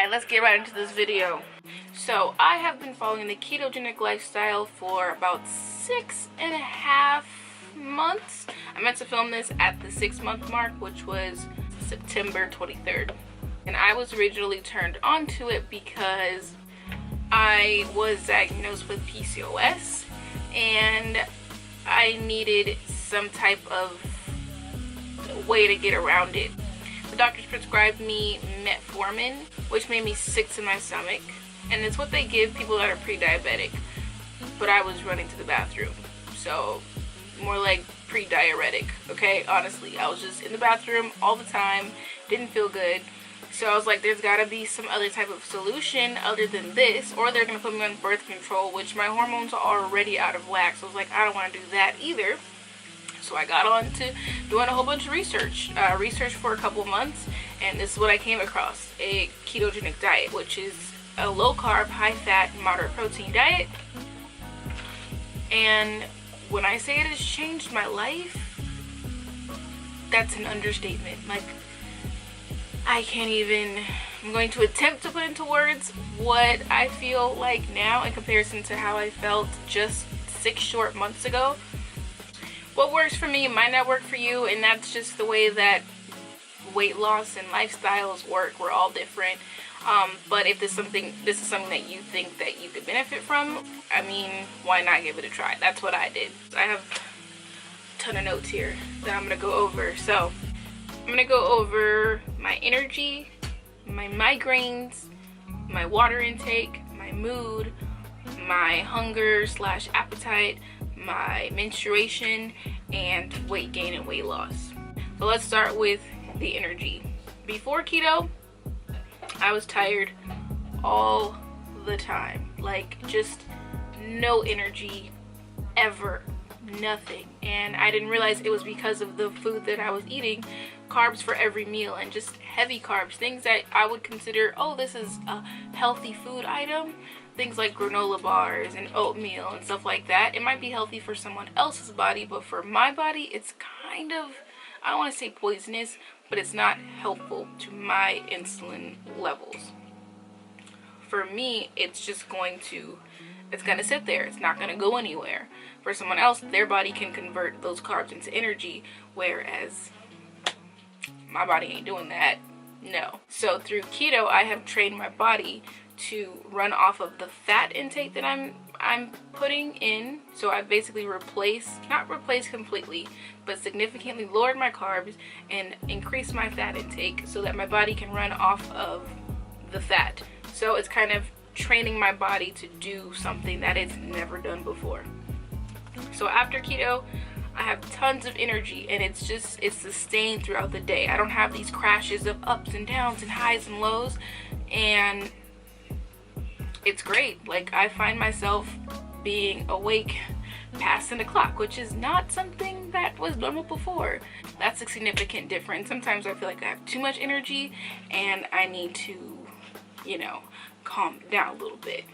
Alright, let's get right into this video. So I have been following the ketogenic lifestyle for about 6.5 months. I meant to film this at the 6-month mark, which was September 23rd. And I was originally turned onto it because I was diagnosed with PCOS and I needed some type of way to get around it. The doctors prescribed me metformin, which made me sick to my stomach, and it's what they give people that are pre-diabetic, but I was running to the bathroom, so more like pre-diuretic, okay? Honestly, I was just in the bathroom all the time, didn't feel good, so I was like, there's gotta be some other type of solution other than this, or they're gonna put me on birth control, which my hormones are already out of whack, so I was like, I don't want to do that either. So I got on to doing a whole bunch of research for a couple months, and this is what I came across: a ketogenic diet, which is a low carb, high fat, moderate protein diet. And when I say it has changed my life, that's an understatement. Like, I can't even, I'm going to attempt to put into words what I feel like now in comparison to how I felt just 6 short months ago. What works for me might not work for you, and that's just the way that weight loss and lifestyles work. We're all different. But if this is something that you think that you could benefit from, I mean, why not give it a try? That's what I did. I have a ton of notes here that I'm gonna go over. So I'm gonna go over my energy, my migraines, my water intake, my mood, my hunger / appetite, my menstruation, and weight gain and weight loss. So let's start with the energy. Before keto, I was tired all the time, like just no energy ever, nothing. And I didn't realize it was because of the food that I was eating, carbs for every meal, and just heavy carbs, things that I would consider, oh, this is a healthy food item. Things like granola bars and oatmeal and stuff like that. It might be healthy for someone else's body, but for my body, it's kind of, I don't want to say poisonous, but it's not helpful to my insulin levels. For me, it's just going to sit there. It's not going to go anywhere. For someone else, their body can convert those carbs into energy, whereas my body ain't doing that. No. So through keto, I have trained my body to run off of the fat intake that I'm putting in. So I basically not replaced completely, but significantly lowered my carbs and increased my fat intake so that my body can run off of the fat. So it's kind of training my body to do something that it's never done before. So after keto, I have tons of energy, and it's sustained throughout the day. I don't have these crashes of ups and downs and highs and lows, and it's great. Like, I find myself being awake past 10 o'clock, which is not something that was normal before. That's a significant difference. Sometimes I feel like I have too much energy and I need to, calm down a little bit.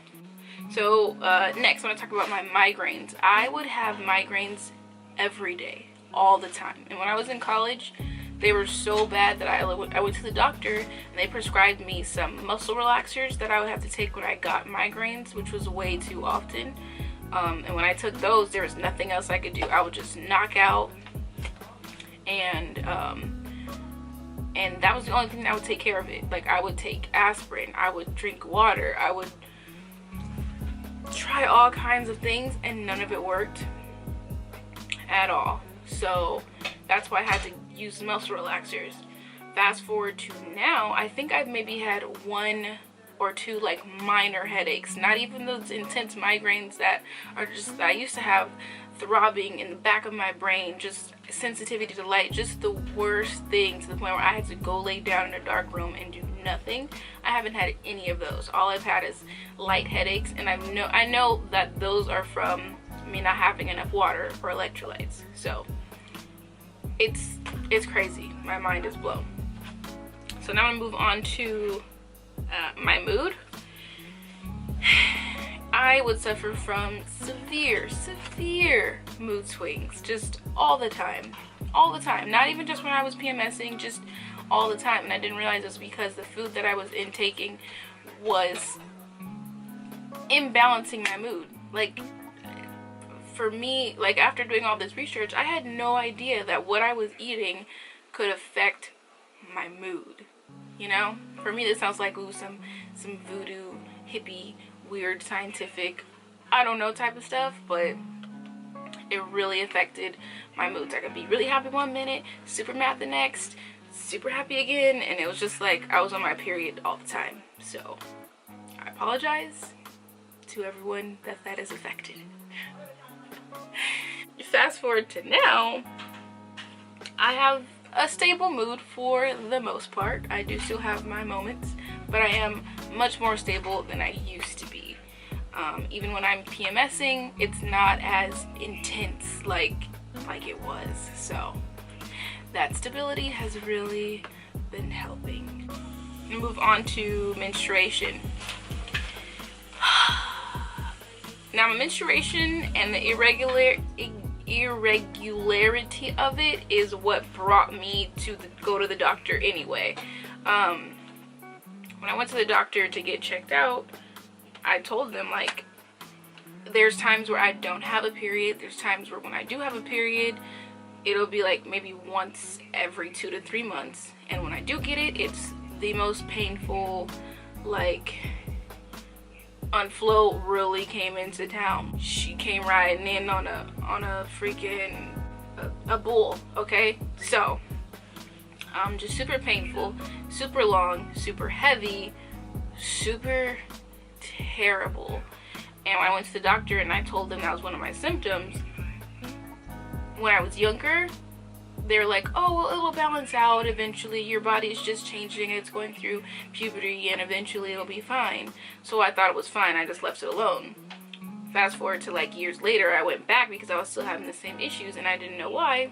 So next, I want to talk about my migraines. I would have migraines every day, all the time. And when I was in college, they were so bad that I went to the doctor and they prescribed me some muscle relaxers that I would have to take when I got migraines, which was way too often. And when I took those, there was nothing else I could do. I would just knock out, and that was the only thing that would take care of it. Like, I would take aspirin, I would drink water, I would try all kinds of things, and none of it worked at all. So that's why I had to use muscle relaxers. Fast forward to now, I think I've maybe had 1 or 2 like minor headaches, not even those intense migraines that are just, I used to have throbbing in the back of my brain, just sensitivity to light, just the worst thing, to the point where I had to go lay down in a dark room and do nothing. I haven't had any of those. All I've had is light headaches, and I know that those are from me not having enough water or electrolytes. So it's crazy. My mind is blown. So now I'm gonna move on to my mood. I would suffer from severe mood swings, just all the time. all the time. Not even just when I was PMSing, just all the time. And I didn't realize it was because the food that I was intaking was imbalancing my mood. Like, for me, like, after doing all this research, I had no idea that what I was eating could affect my mood. You know, for me this sounds like, ooh, some voodoo, hippie, weird, scientific, I don't know type of stuff, but it really affected my moods. I could be really happy one minute, super mad the next, super happy again, and it was just like I was on my period all the time. So I apologize to everyone that is affected. Fast forward to now, I have a stable mood for the most part. I do still have my moments, but I am much more stable than I used to be. Even when I'm PMSing, it's not as intense like it was. So that stability has really been helping. Move on to menstruation. Now, my menstruation and the irregularity of it is what brought me to go to the doctor anyway. When I went to the doctor to get checked out, I told them, like, there's times where I don't have a period. There's times where when I do have a period, it'll be like maybe once every 2 to 3 months. And when I do get it, it's the most painful, like, Flo really came into town. She came riding in on a freaking a bull, okay? So just super painful, super long, super heavy, super terrible. And when I went to the doctor and I told them that was one of my symptoms, when I was younger, they're like, oh, well, it'll balance out eventually. Your body's just changing. It's going through puberty and eventually it'll be fine. So I thought it was fine. I just left it alone. Fast forward to like years later, I went back because I was still having the same issues and I didn't know why.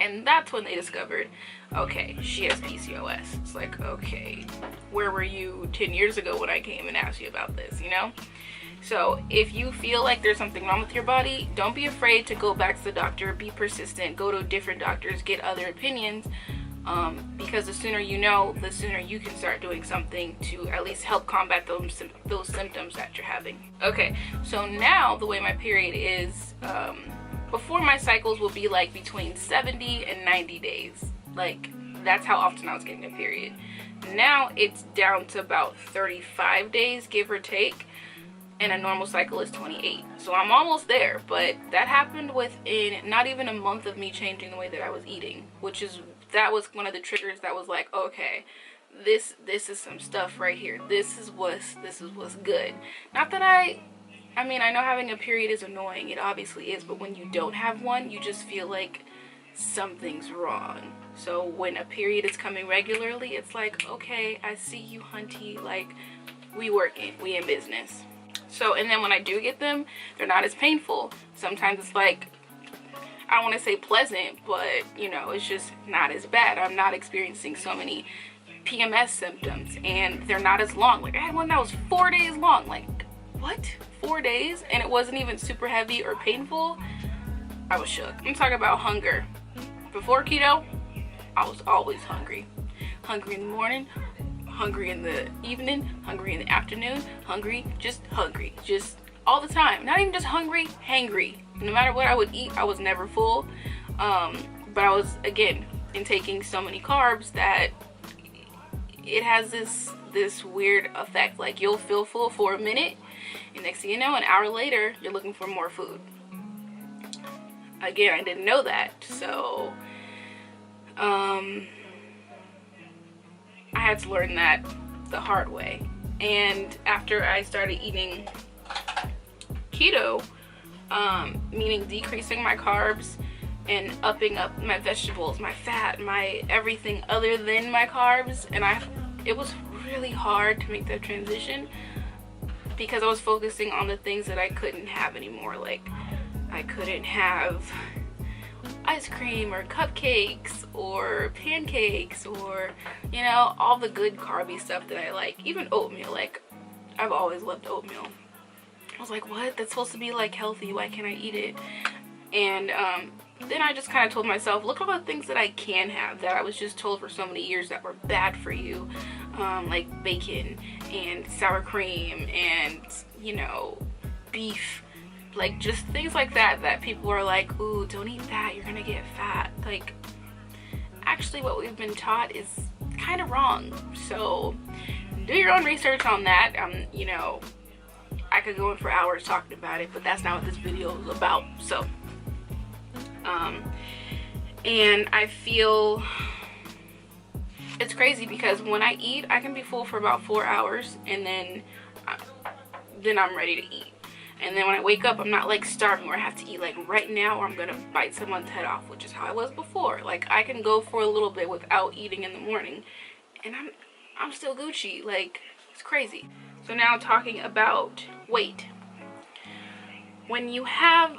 And that's when they discovered, okay, she has PCOS. It's like, okay, where were you 10 years ago when I came and asked you about this, you know? So if you feel like there's something wrong with your body, don't be afraid to go back to the doctor. Be persistent. Go to different doctors. Get other opinions. Because the sooner you know, the sooner you can start doing something to at least help combat those symptoms that you're having. Okay, so now the way my period is, before my cycles will be like between 70 and 90 days. Like, that's how often I was getting a period. Now it's down to about 35 days, give or take. And a normal cycle is 28. So I'm almost there, but that happened within not even a month of me changing the way that I was eating, that was one of the triggers that was like, okay, this is some stuff right here. This is what's good. Not that I mean, I know having a period is annoying. It obviously is, but when you don't have one, you just feel like something's wrong. So when a period is coming regularly, it's like, okay, I see you, hunty, like, we working, we in business. So, and then when I do get them, they're not as painful. Sometimes it's like, I don't want to say pleasant, but, you know, it's just not as bad. I'm not experiencing so many PMS symptoms, and they're not as long. Like, I had one that was 4 days long. Like, what? 4 days? And it wasn't even super heavy or painful? I was shook. I'm talking about hunger. Before keto, I was always hungry. Hungry in the morning, hungry in the evening, hungry in the afternoon, hungry, just all the time. Not even just hungry, hangry. No matter what I would eat, I was never full. But I was, again, intaking so many carbs that it has this weird effect. Like, you'll feel full for a minute, and next thing you know, an hour later, you're looking for more food. Again, I didn't know that, so I had to learn that the hard way. And after I started eating keto, meaning decreasing my carbs and upping up my vegetables, my fat, my everything other than my carbs, and it was really hard to make that transition because I was focusing on the things that I couldn't have anymore. Like, I couldn't have ice cream or cupcakes or pancakes or, you know, all the good carby stuff that I like. Even oatmeal. Like, I've always loved oatmeal. I was like, what? That's supposed to be like healthy. Why can't I eat it? And then I just kind of told myself, look at all the things that I can have that I was just told for so many years that were bad for you, like bacon and sour cream and, you know, beef, like just things like that, that people are like, ooh, don't eat that, you're gonna get fat. Like, actually what we've been taught is kind of wrong. So do your own research on that. You know, I could go in for hours talking about it, but that's not what this video is about. So and I feel it's crazy because when I eat, I can be full for about 4 hours, and then I'm ready to eat. And then when I wake up, I'm not like starving where I have to eat like right now or I'm gonna bite someone's head off, which is how I was before. Like, I can go for a little bit without eating in the morning and I'm still Gucci. Like, it's crazy. So now talking about weight. When you have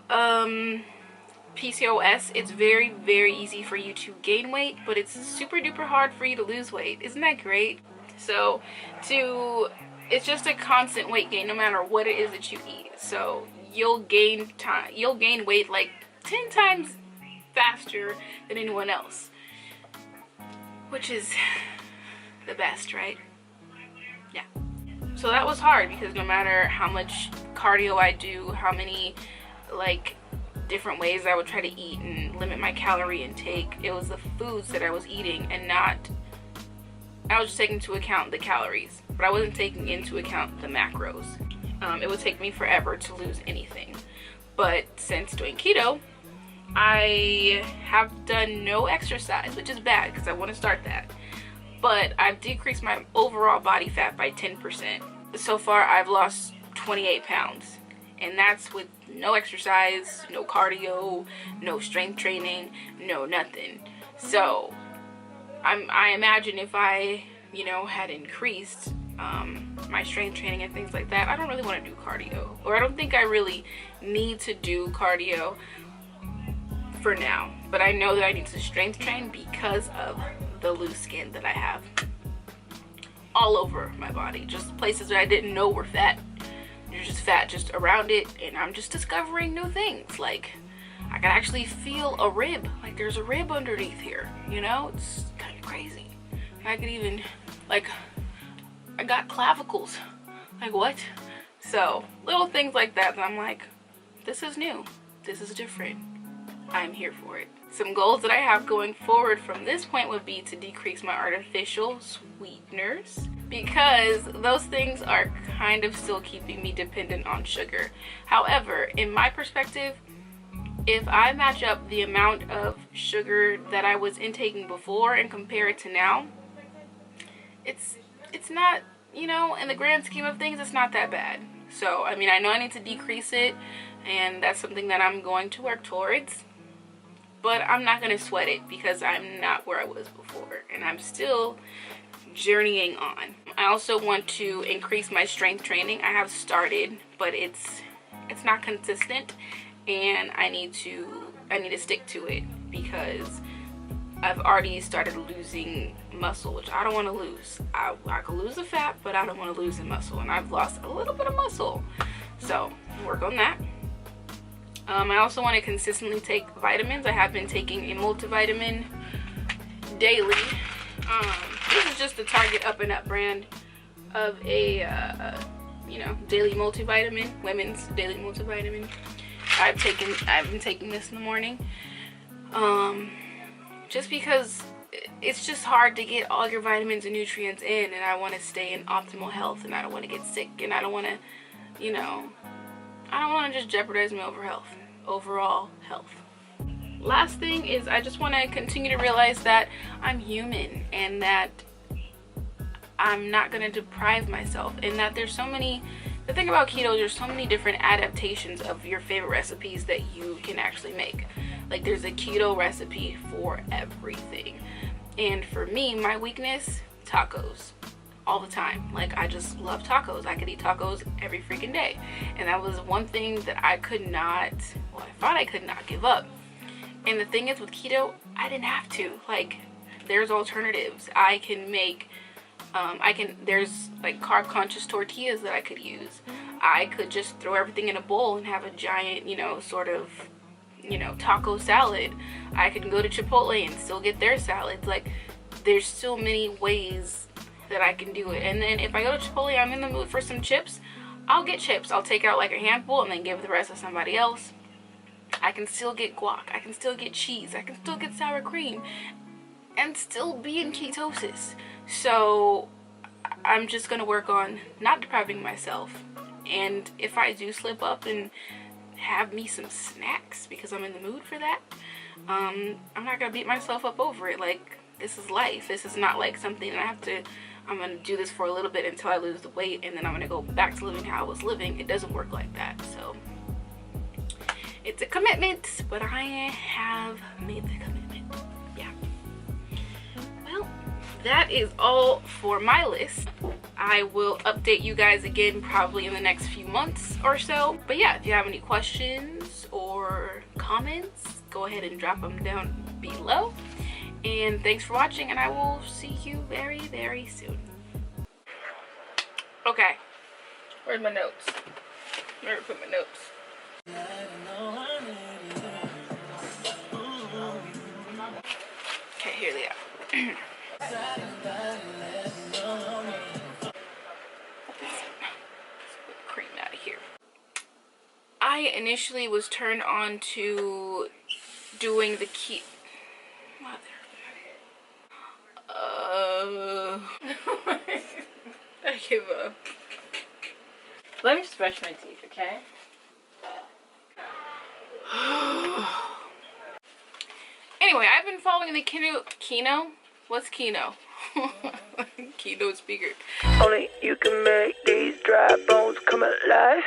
PCOS, it's very, very easy for you to gain weight, but it's super duper hard for you to lose weight. Isn't that great? So it's just a constant weight gain no matter what it is that you eat. So you'll gain weight like 10 times faster than anyone else, which is the best, right? Yeah. So that was hard because no matter how much cardio I do, how many like different ways I would try to eat and limit my calorie intake, it was the foods that I was eating and not, I was just taking into account the calories, but I wasn't taking into account the macros. It would take me forever to lose anything. But since doing keto, I have done no exercise, which is bad because I want to start that. But I've decreased my overall body fat by 10%. So far, I've lost 28 pounds. And that's with no exercise, no cardio, no strength training, no nothing. So I imagine if I, you know, had increased my strength training and things like that, I don't really want to do cardio, or I don't think I really need to do cardio for now. But I know that I need to strength train because of the loose skin that I have all over my body, just places that I didn't know were fat. There's just fat just around it, and I'm just discovering new things. Like, I can actually feel a rib, like there's a rib underneath here, you know? It's kind of crazy. I could even, like, I got clavicles. Like, what? So little things like that I'm like, this is new, this is different, I'm here for it. Some goals that I have going forward from this point would be to decrease my artificial sweeteners, because those things are kind of still keeping me dependent on sugar. However, in my perspective, if I match up the amount of sugar that I was intaking before and compare it to now, it's not, you know, in the grand scheme of things, it's not that bad. So, I mean, I know I need to decrease it, and that's something that I'm going to work towards. But I'm not going to sweat it because I'm not where I was before, and I'm still journeying on. I also want to increase my strength training. I have started, but it's not consistent, and I need to stick to it because I've already started losing muscle, which I don't want to lose. I could lose the fat, but I don't want to lose the muscle, and I've lost a little bit of muscle. So work on that. I also want to consistently take vitamins. I have been taking a multivitamin daily. This is just the Target Up and Up brand of a you know, daily multivitamin, women's daily multivitamin. I've been taking this in the morning, just because it's just hard to get all your vitamins and nutrients in, and I want to stay in optimal health, and I don't want to get sick, and I don't want to, you know, I don't want to just jeopardize my overall health. Last thing is, I just want to continue to realize that I'm human, and that I'm not going to deprive myself, and that there's so many, the thing about keto, there's so many different adaptations of your favorite recipes that you can actually make. Like, there's a keto recipe for everything. And for me, my weakness, tacos. All the time. Like, I just love tacos. I could eat tacos every freaking day. And that was one thing that I could not, well, I thought I could not give up. And the thing is, with keto, I didn't have to. Like, there's alternatives. I can make, there's like carb conscious tortillas that I could use. I could just throw everything in a bowl and have a giant, you know, sort of you know, taco salad. I can go to Chipotle and still get their salads. Like, there's so many ways that I can do it. And then if I go to Chipotle, I'm in the mood for some chips, I'll get chips. I'll take out like a handful and then give the rest to somebody else. I can still get guac. I can still get cheese. I can still get sour cream and still be in ketosis. So I'm just gonna work on not depriving myself. And if I do slip up and have me some snacks because I'm in the mood for that, I'm not gonna beat myself up over it. Like, this is life. This is not like something that I'm gonna do this for a little bit until I lose the weight and then I'm gonna go back to living how I was living. It doesn't work like that. So it's a commitment, but I have made the commitment. Yeah. Well, that is all for my list. I will update you guys again probably in the next few months or so. But yeah, if you have any questions or comments, go ahead and drop them down below. And thanks for watching, and I will see you very, very soon. Okay. Where's my notes? Where did I put my notes? Okay, here they are. Cream out of here. I initially was turned on to doing the I give up. Let me just brush my teeth, okay? Anyway, I've been following the Keno? What's Keno? Keynote speaker. Only you can make these dry bones come alive.